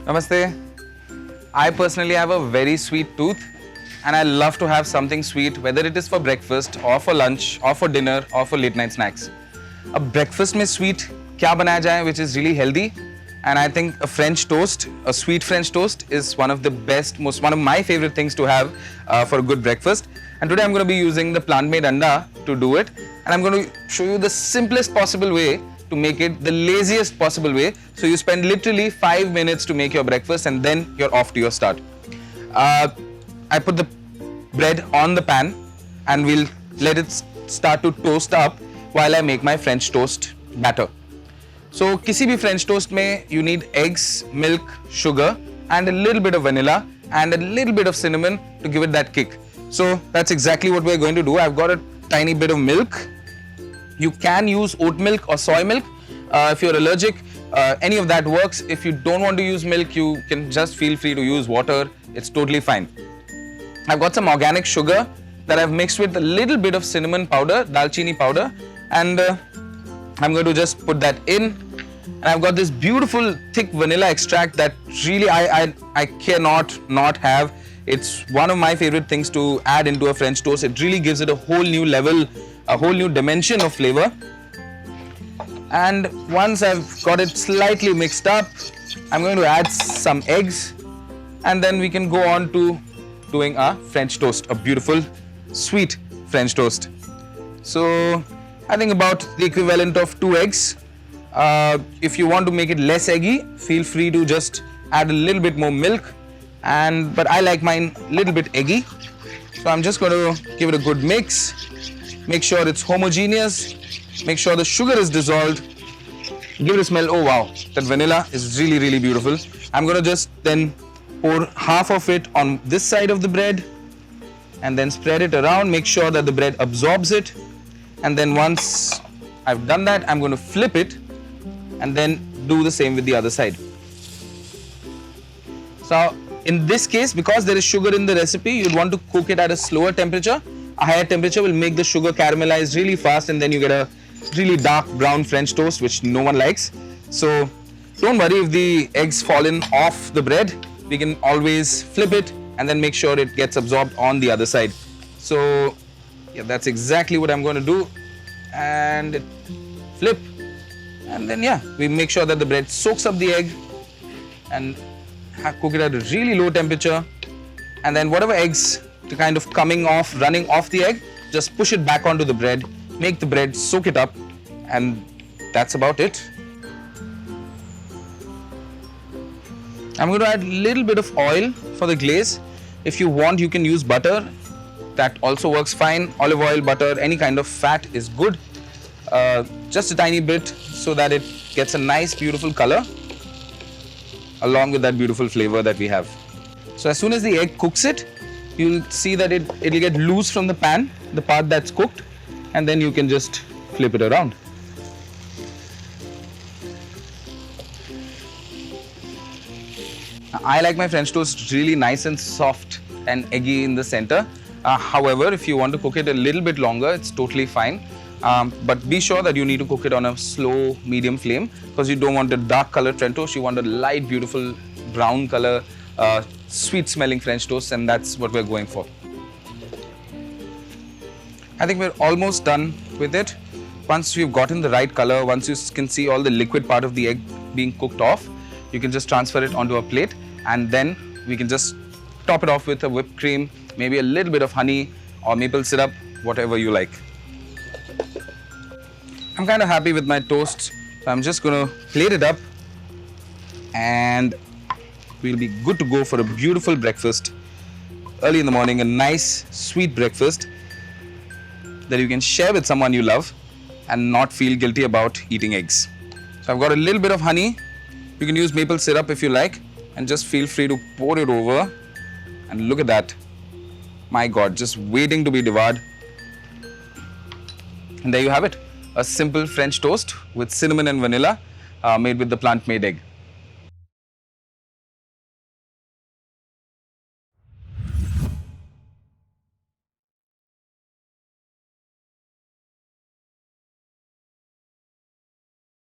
Namaste. I personally have a very sweet tooth and I love to have something sweet, whether it is for breakfast or for lunch or for dinner or for late night snacks. A breakfast mein sweet kya banaya jaye which is really healthy, and I think a French toast, a sweet French toast is one of the best, one of my favorite things to have for a good breakfast. And today I'm going to be using the plant-made anda to do it, and I'm going to show you the simplest possible way to make it the laziest possible way. So you spend literally 5 minutes to make your breakfast and then you're off to your start. I put the bread on the pan and we'll let it start to toast up while I make my French toast batter. So किसी भी French toast में you need eggs, milk, sugar and a little bit of vanilla and a little bit of cinnamon to give it that kick. So that's exactly what we're going to do. I've got a tiny bit of milk. You can use oat milk or soy milk if you're allergic. Any of that works. If you don't want to use milk, you can just feel free to use water. It's totally fine. I've got some organic sugar that I've mixed with a little bit of cinnamon powder, dalchini powder, and I'm going to just put that in. And I've got this beautiful thick vanilla extract that really I cannot not have. It's one of my favorite things to add into a French toast. It really gives it a whole new level, a whole new dimension of flavor. And once I've got it slightly mixed up, I'm going to add some eggs, and then we can go on to doing a French toast, a beautiful sweet French toast. So I think about the equivalent of 2 eggs. If you want to make it less eggy, feel free to just add a little bit more milk, but I like mine a little bit eggy. So I'm just going to give it a good mix. Make sure it's homogeneous. Make sure the sugar is dissolved. Give it a smell. Oh wow, that vanilla is really, really beautiful. I'm going to just then pour half of it on this side of the bread and then spread it around. Make sure that the bread absorbs it. And then once I've done that, I'm going to flip it and then do the same with the other side. So in this case, because there is sugar in the recipe, you'd want to cook it at a slower temperature. A higher temperature will make the sugar caramelize really fast, and then you get a really dark brown French toast, which no one likes. So don't worry if the eggs fallen off the bread. We can always flip it and then make sure it gets absorbed on the other side. So yeah, that's exactly what I'm going to do. And flip. And then yeah, we make sure that the bread soaks up the egg and cook it at a really low temperature. And then whatever eggs to kind of running off the egg, just push it back onto the bread, make the bread soak it up, and that's about it. I'm going to add a little bit of oil for the glaze. If you want, you can use butter. That also works fine. Olive oil, butter, any kind of fat is good. Just a tiny bit so that it gets a nice, beautiful color along with that beautiful flavor that we have. So as soon as the egg cooks it, you'll see that it'll get loose from the pan, the part that's cooked, and then you can just flip it around. I like my French toast really nice and soft and eggy in the center. However, if you want to cook it a little bit longer, it's totally fine. But be sure that you need to cook it on a slow, medium flame, because you don't want a dark colored French toast. You want a light, beautiful brown color, sweet smelling French toast, and that's what we're going for. I think we're almost done with it. Once you've gotten the right color, once you can see all the liquid part of the egg being cooked off, you can just transfer it onto a plate, and then we can just top it off with a whipped cream, maybe a little bit of honey or maple syrup, whatever you like. I'm kind of happy with my toast, so I'm just going to plate it up, and we'll be good to go for a beautiful breakfast early in the morning, a nice sweet breakfast that you can share with someone you love and not feel guilty about eating eggs. So I've got a little bit of honey. You can use maple syrup if you like, and just feel free to pour it over, and look at that. My God, just waiting to be devoured. And there you have it, a simple French toast with cinnamon and vanilla made with the plant-made egg.